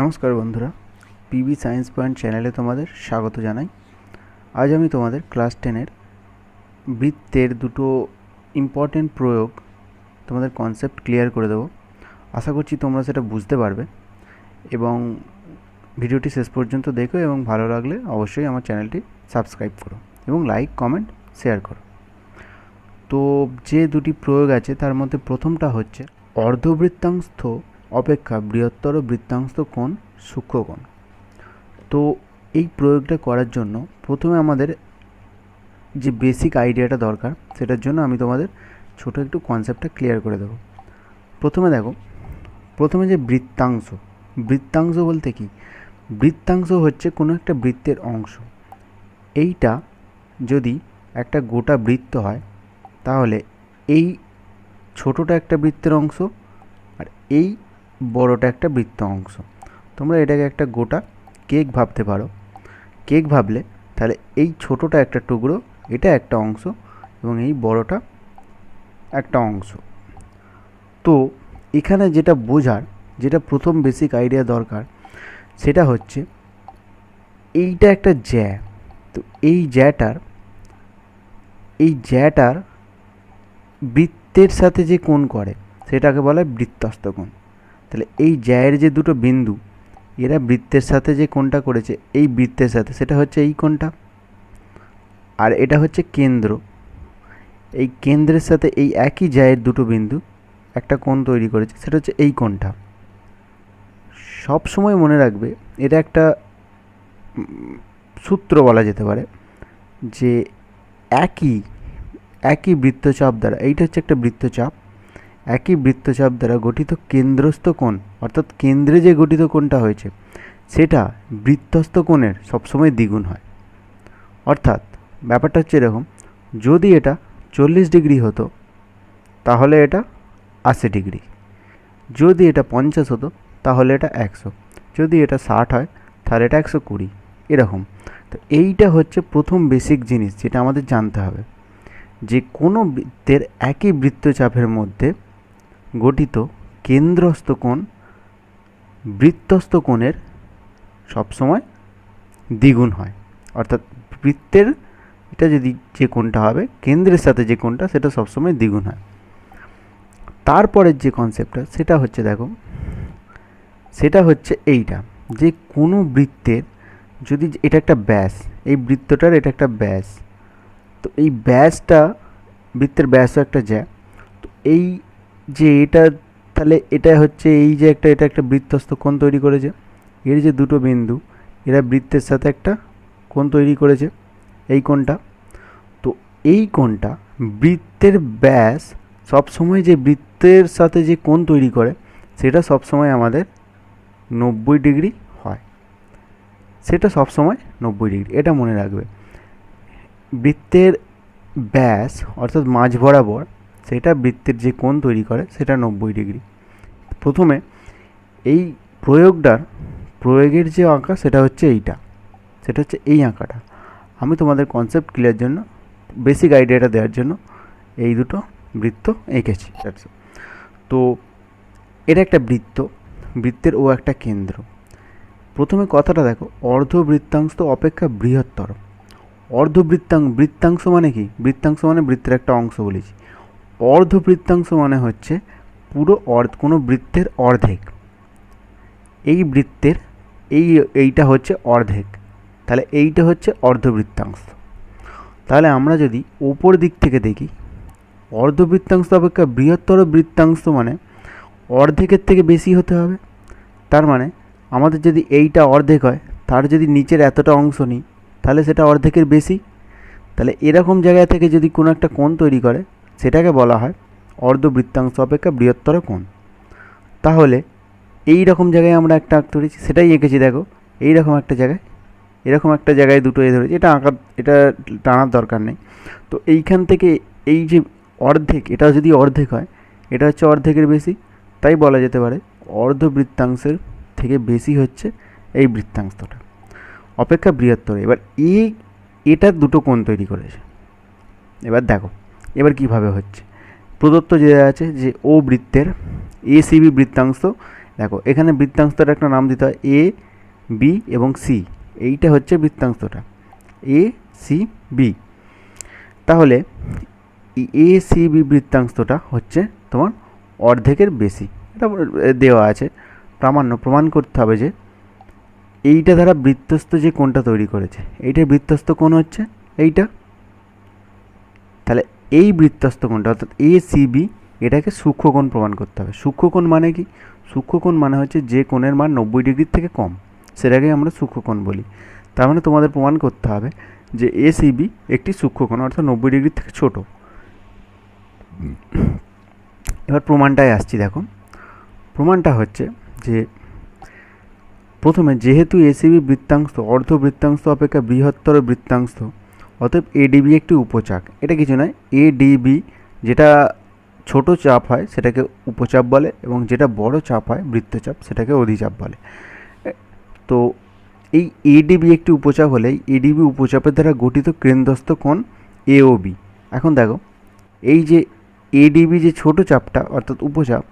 নমস্কার বন্ধুরা, PB science point চ্যানেলে তোমাদের স্বাগত জানাই। আজ আমি তোমাদের ক্লাস 10-এর বৃত্তের দুটো ইম্পর্টেন্ট প্রয়োগ তোমাদের কনসেপ্ট ক্লিয়ার করে দেবো। আশা করছি তোমরা সেটা বুঝতে পারবে এবং ভিডিওটি শেষ পর্যন্ত দেখো এবং ভালো লাগলে অবশ্যই আমার চ্যানেলটি সাবস্ক্রাইব করো এবং লাইক, কমেন্ট, শেয়ার করো। তো যে দুটি প্রয়োগ আছে তার মধ্যে প্রথমটা হচ্ছে অর্ধবৃত্তাংশ অপেক্ষা বৃহত্তর বৃত্তাংশ কোণ সূক্ষ্মকোণ। তো এই প্রয়োগটা করার জন্য প্রথমে আমাদের যে বেসিক আইডিয়াটা দরকার সেটার জন্য আমি তোমাদের ছোট একটু কনসেপ্টটা ক্লিয়ার করে দেবো। প্রথমে দেখো, প্রথমে যে বৃত্তাংশ বলতে কি? বৃত্তাংশ হচ্ছে কোনো একটা বৃত্তের অংশ। এইটা যদি একটা গোটা বৃত্ত হয় তাহলে এই ছোটোটা একটা বৃত্তের অংশ আর এই বড়টা একটা বৃত্ত অংশ। তোমরা এটাকে একটা গোটা কেক ভাবতে পারো। কেক ভাবলে তাহলে এই ছোটোটা একটা টুকরো, এটা একটা অংশ এবং এই বড়টা একটা অংশ। তো এখানে যেটা বোঝার, যেটা প্রথম বেসিক আইডিয়া দরকার সেটা হচ্ছে এইটা একটা জ্যা। তো এই জ্যাটার বৃত্তের সাথে যে কোণ করে সেটাকে বলা হয় বৃত্তস্থ কোণ। তাহলে এই জ্যায়ের যে দুটো বিন্দু, এরা বৃত্তের সাথে যে কোণটা করেছে এই বৃত্তের সাথে, সেটা হচ্ছে এই কোণটা। আর এটা হচ্ছে কেন্দ্র। এই কেন্দ্রের সাথে এই একই জ্যায়ের দুটো বিন্দু একটা কোণ তৈরি করেছে, সেটা হচ্ছে এই কোণটা। সব সময় মনে রাখবে, এটা একটা সূত্র বলা যেতে পারে যে একই বৃত্তচাপ দ্বারা, এইটা হচ্ছে একটা বৃত্তচাপ, একই বৃত্তচাপ দ্বারা গঠিত কেন্দ্রস্থ কোণ, অর্থাৎ কেন্দ্রে যে গঠিত কোণটা হয়েছে সেটা বৃত্তস্থ কোণের সবসময় দ্বিগুণ হয়। অর্থাৎ ব্যাপারটা হচ্ছে এরকম, যদি এটা 40 ডিগ্রি হতো তাহলে এটা 80 ডিগ্রি, যদি এটা 50 হতো তাহলে এটা 100, যদি এটা 60 হয় তাহলে এটা 120, এরকম। তো এইটা হচ্ছে প্রথম বেসিক জিনিস যেটা আমাদের জানতে হবে, যে কোনো বৃত্তের একই বৃত্তচাপের মধ্যে গঠিত কেন্দ্রস্থ কোণ বৃত্তস্থ কোণের সবসময় দ্বিগুণ হয়। অর্থাৎ বৃত্তের এটা যদি যে কোণটা হবে কেন্দ্রের সাথে যে কোণটা সেটা সবসময় দ্বিগুণ হয়। তারপরের যে কনসেপ্টটা সেটা হচ্ছে, দেখো, সেটা হচ্ছে এইটা, যে কোনো বৃত্তের যদি এটা একটা ব্যাস, এই বৃত্তটার এটা একটা ব্যাস, তো এই ব্যাসটা, বৃত্তের ব্যাসও একটা জ্যা। তো এই যে এটা, তাহলে এটা হচ্ছে এই যে এটা একটা বৃত্তস্থ কোণ তৈরি করেছে, এর যে দুটো বিন্দু এরা বৃত্তের সাথে একটা কোণ তৈরি করেছে, এই কোণটা। তো এই কোণটা, বৃত্তের ব্যাস সবসময় যে বৃত্তের সাথে যে কোণ তৈরি করে সেটা সবসময় আমাদের 90 ডিগ্রি হয়, সেটা সবসময় 90 ডিগ্রি, এটা মনে রাখবে। বৃত্তের ব্যাস অর্থাৎ মাঝ বরাবর সেটা বৃত্তের যে কোণ তৈরি করে সেটা 90 ডিগ্রি। প্রথমে এই প্রয়োগের যে আঁকা সেটা হচ্ছে এইটা, সেটা হচ্ছে এই আঁকাটা। আমি তোমাদের কনসেপ্ট ক্লিয়ার জন্য, বেসিক আইডিয়াটা দেওয়ার জন্য এই দুটো বৃত্ত এঁকেছি। তো এটা একটা বৃত্তের ও একটা কেন্দ্র। প্রথমে কথাটা দেখো, অর্ধবৃত্তাংশ অপেক্ষা বৃহত্তর। বৃত্তাংশ মানে কি? বৃত্তাংশ মানে বৃত্তের একটা অংশ বলেছি। অর্ধবৃত্তাংশ মানে হচ্ছে পুরো কোনো বৃত্তের অর্ধেক। এই বৃত্তের এইটা হচ্ছে অর্ধেক, তাহলে এইটা হচ্ছে অর্ধবৃত্তাংশ। তাহলে আমরা যদি ওপর দিক থেকে দেখি, অর্ধবৃত্তাংশ অপেক্ষা বৃহত্তর বৃত্তাংশ মানে অর্ধেকের থেকে বেশি হতে হবে। তার মানে আমাদের যদি এইটা অর্ধেক হয়, তার যদি নিচের এতটা অংশ নিই তাহলে সেটা অর্ধেকের বেশি। তাহলে এরকম জায়গা থেকে যদি কোনো একটা কোণ তৈরি করে সেটাকে বলা হয় অর্ধবৃত্তাংশ অপেক্ষা বৃহত্তর কোণ। তাহলে এই রকম জায়গায় আমরা একটা আঁকতে পেরেছি, সেটাই এঁকেছি। দেখো, এইরকম একটা জায়গায়, এরকম একটা জায়গায় দুটো ধরেছি, এটা টানার দরকার নেই। তো এইখান থেকে এই যে অর্ধেক, এটা যদি অর্ধেক হয়, এটা হচ্ছে অর্ধেকের বেশি, তাই বলা যেতে পারে অর্ধবৃত্তাংশের থেকে বেশি হচ্ছে এই বৃত্তাংশটা অপেক্ষা বৃহত্তর। এবার এটা দুটো কোণ তৈরি করেছে। এবার দেখো এবার কিভাবে হচ্ছে। প্রদত্ত যে আছে যে ও বৃত্তের এসিবি বৃত্তাংশ দেখো এখানে বৃত্তাংশটার একটা নাম দিতে হয় এ বি এবং সি, এইটা হচ্ছে বৃত্তাংশটা এ সি বি। তাহলে এ সি বি বৃত্তাংশটা হচ্ছে তোমার অর্ধেকের বেশি, এটা দেওয়া আছে। প্রমাণ করতে হবে যে এইটা দ্বারা বৃত্তস্থ যে কোণটা তৈরি করেছে, এইটার বৃত্তস্থ কোণ হচ্ছে এইটা। তাহলে এই বৃত্তস্থ কোণটা অর্থাৎ এ সি বি, এটাকে সূক্ষ্মকোণ প্রমাণ করতে হবে। সূক্ষ্মকোণ মানে কি? সূক্ষ্মকোণ মানে হচ্ছে যে কোণের মান 90 ডিগ্রির থেকে কম, সেটাকে আমরা সূক্ষ্মকোণ বলি। তার মানে তোমাদের প্রমাণ করতে হবে যে এ সি বি একটি সূক্ষ্মকোণ অর্থাৎ 90 ডিগ্রির থেকে ছোট। এবার প্রমাণটায় আসছি। দেখো প্রমাণটা হচ্ছে যে প্রথমে যেহেতু এসিবি বৃত্তাংশ অর্ধ বৃত্তাংশ অপেক্ষা বৃহত্তর বৃত্তাংশ, অতএব এডিবি একটি উপচাপ। এটা কিছু নয়, এডিবি যেটা ছোট চাপ হয় সেটাকে উপচাপ বলে, এবং যেটা বড় চাপ হয় বৃত্তচাপ সেটাকে অধিচাপ বলে। তো এই এডিবি একটি উপচাপ হলে এডিবি উপচাপের দ্বারা গঠিত কেন্দ্রস্থ কোণ এওবি। এখন দেখো এই যে এডিবি যে ছোট চাপটা অর্থাৎ উপচাপ,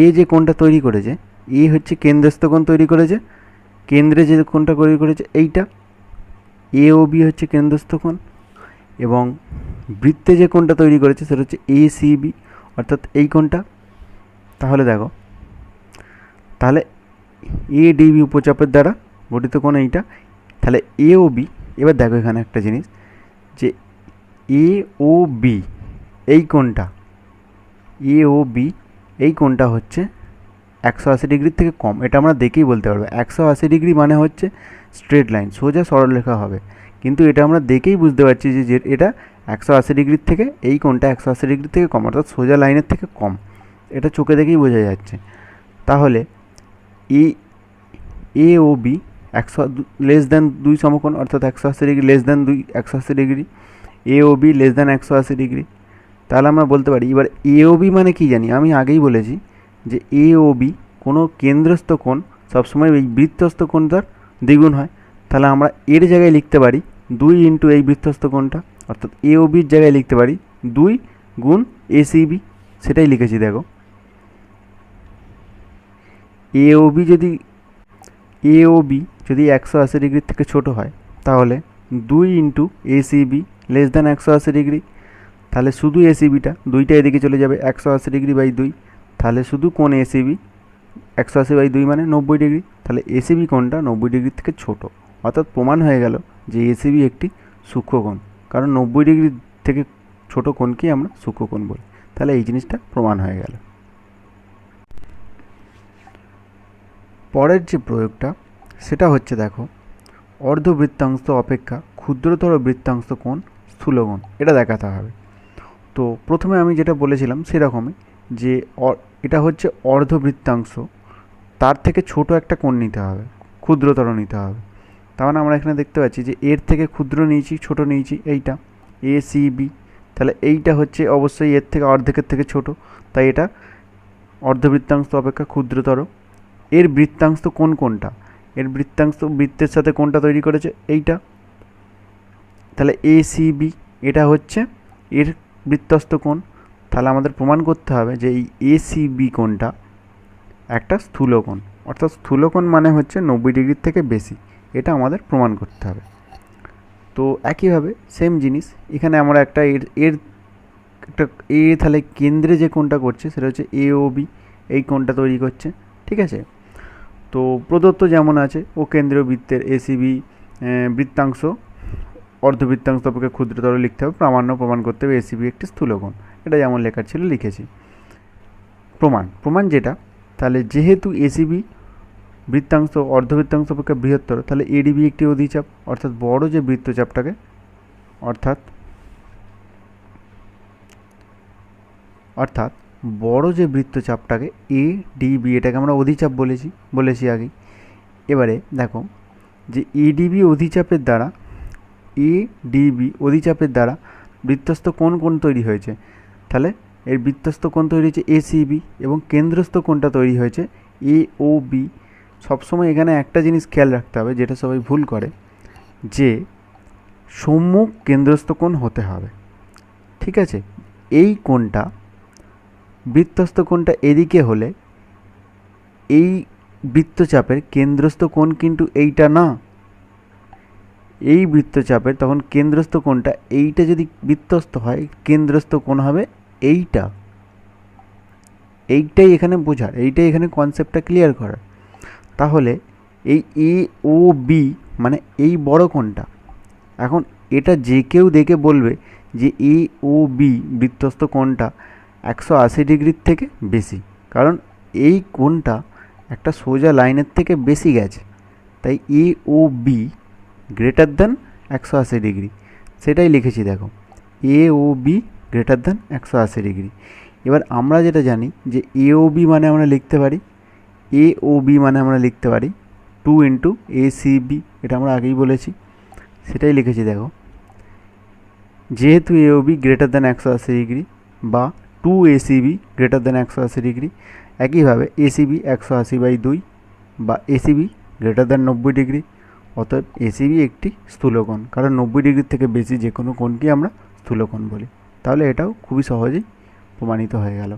এ যে কোণটা তৈরি করেছে, এ হচ্ছে কেন্দ্রস্থ কোণ তৈরি করেছে, কেন্দ্রে যে কোণটা তৈরি করেছে এইটা, এওবি হচ্ছে কেন্দ্রস্থ কোণ, এবং বৃত্তে যে কোণটা তৈরি করেছে সেটা হচ্ছে এসিবি অর্থাৎ এই কোণটা। তাহলে দেখো তাহলে এডিবি উপচাপের দ্বারা গঠিত কোণ এইটা। তাহলে এওবি, এবার দেখো এখানে একটা জিনিস যে এওবি এই কোণটা, এওবি এই কোণটা হচ্ছে 180 ডিগ্রির থেকে কম। এটা আমরা দেখেই বলতে পারবো। 180 ডিগ্রি মানে হচ্ছে স্ট্রেট লাইন, সোজা সরলরেখা হবে, কিন্তু এটা আমরা দেখেই বুঝতে পারছি যে এটা 180 ডিগ্রির থেকে, এই কোণটা 180 ডিগ্রি থেকে কম অর্থাৎ সোজা লাইনের থেকে কম, এটা চোখে দেখেই বোঝা যাচ্ছে। তাহলে এ ও বি 100 <2 সমকোণ অর্থাৎ 180 ডিগ্রি <2 180 ডিগ্রি, এ ও বি <180 ডিগ্রি। তাহলে আমরা বলতে পারি, এবার এ ও বি মানে কি জানি, আমি আগেই বলেছি যে এ ও বি কোনো কেন্দ্রস্থ কোণ সবসময় এই বৃত্তস্থ কোণটার দ্বিগুণ হয়। তাহলে আমরা এর জায়গায় লিখতে পারি 2 ইন্টু এই বৃত্তস্থ কোণটা, অর্থাৎ এ ও বির জায়গায় লিখতে পারি 2 গুণ এসিবি, সেটাই লিখেছি। দেখো এ ও বি যদি 180 ডিগ্রির থেকে ছোট হয় তাহলে 2 ইন্টু এসিবি <180 ডিগ্রি। তাহলে শুধু এসিবিটা, দুইটা এদিকে চলে যাবে, 180 ডিগ্রি বাই 2, তাহলে শুধু কোণ এসিবি 180 বাই 2 মানে 90 ডিগ্রি। তাহলে এসিবি কোণটা 90 ডিগ্রির থেকে ছোট, অর্থাৎ প্রমাণ হয়ে গেল যে এসিবি একটি সূক্ষ্মকোণ, কারণ 90 ডিগ্রি থেকে ছোট কোণকেই আমরা সূক্ষ্মকোণ বলি। তাহলে এই জিনিসটা প্রমাণ হয়ে গেল। পরের যে প্রয়োগটা সেটা হচ্ছে, দেখো অর্ধবৃত্তাংশ অপেক্ষা ক্ষুদ্রতর বৃত্তাংশ কোণ স্থূলকোণ, এটা দেখাতে হবে। তো প্রথমে আমি যেটা বলেছিলাম সেরকমই, যে এটা হচ্ছে অর্ধবৃত্তাংশ, তার থেকে ছোট একটা কোণ নিতে হবে, ক্ষুদ্রতর নিতে হবে। তার মানে আমরা এখানে দেখতে পাচ্ছি যে এর থেকে ক্ষুদ্র নিয়েছি, ছোট নিয়েছি, এইটা এ সি বি। তাহলে এইটা হচ্ছে অবশ্যই এর থেকে অর্ধেকের থেকে ছোট, তাই এটা অর্ধবৃত্তাংশ অপেক্ষা ক্ষুদ্রতর। এর বৃত্তাংশ কোনটা, এর বৃত্তাংশ বৃত্তের সাথে কোনটা তৈরি করেছে এইটা, তাহলে এ সি বি এটা হচ্ছে এর বৃত্তস্থ কোণ। তাহলে আমাদের প্রমাণ করতে হবে যে এই এ সি বি কোণটা একটা স্থূলকোণ, অর্থাৎ স্থূলকোণ মানে হচ্ছে 90 ডিগ্রির থেকে বেশি, এটা আমাদের প্রমাণ করতে হবে। তো একইভাবে সেম জিনিস এখানে আমরা একটা একটা তাহলে কেন্দ্রে যে কোণটা করছে সেটা হচ্ছে এ ও বি, এই কোণটা তৈরি করছে, ঠিক আছে। তো প্রদত্ত যেমন আছে ও কেন্দ্রীয় বৃত্তের এসিবি বৃত্তাংশ অর্ধবৃত্তাংশ অপেক্ষা ক্ষুদ্রতর লিখতে হবে, প্রমাণ করতে হবে এসিবি একটি স্থূলকোণ, এটা যেমন লেখার ছিল লিখেছি। প্রমাণ যেটা, তাহলে যেহেতু এসিবি বৃত্তাংশ অর্ধবৃত্তাংশ অপেক্ষা বৃহত্তর, তাহলে এডিবি একটি অধিচাপ, অর্থাৎ বড় যে বৃত্তচাপটাকে অর্থাৎ বড় যে বৃত্তচাপটাকে এ ডিবি, এটাকে আমরা অধিচাপ বলেছি আগেই। এবারে দেখো যে এডিবি অধিচাপের দ্বারা বৃত্তস্থ কোণ তৈরি হয়েছে, তাহলে এর বৃত্তস্থ কোণ তৈরি হয়েছে এসিবি, এবং কেন্দ্রস্থ কোণটা তৈরি হয়েছে এ ও বি। সবসময় এখানে একটা জিনিস খেয়াল রাখতে হবে, যেটা সবাই ভুল করে, যে সম্মুখ কেন্দ্রস্থ কোণ হতে হবে, ঠিক আছে। এই কোণটা বৃত্তস্থ কোণটা এদিকে হলে এই বৃত্তচাপের কেন্দ্রস্থ কোণ কিন্তু এইটা না, এই বৃত্তচাপের তখন কেন্দ্রস্থ কোণটা, এইটা যদি বৃত্তস্থ হয় কেন্দ্রস্থ কোণ হবে এইটা। এইটাই এখানে বোঝার, এইটাই এখানে কনসেপ্টটা ক্লিয়ার করার। তাহলে এই এ ও বি মানে এই বড় কোণটা, এখন এটা যে কেউ দেখে বলবে যে এ ও বি বৃত্তস্থ কোণটা 180 ডিগ্রির থেকে বেশি, কারণ এই কোণটা একটা সোজা লাইনের থেকে বেশি গেছে, তাই এ O B greater than 180 degree, সেটাই লিখেছি দেখো, এ O B greater than 180 degree. এবার আমরা যেটা জানি যে এ ও বি মানে আমরা লিখতে পারি, এ ও বি মানে আমরা লিখতে পারি 2 ইন্টু এ সি বি, এটা আমরা আগেই বলেছি, সেটাই লিখেছি দেখো। যেহেতু A O B greater than 180 degree বা 2 A C B greater than 180 degree, একইভাবে এ সি বি 180/2 বা A C B greater than 90 degree, অতএব এ সি বি একটি স্থূলকোণ, কারণ 90 ডিগ্রির থেকে বেশি যে কোনো কোণকে আমরা স্থূলকোণ বলি। তাহলে এটাও খুবই সহজেই প্রমাণিত হয়ে গেল।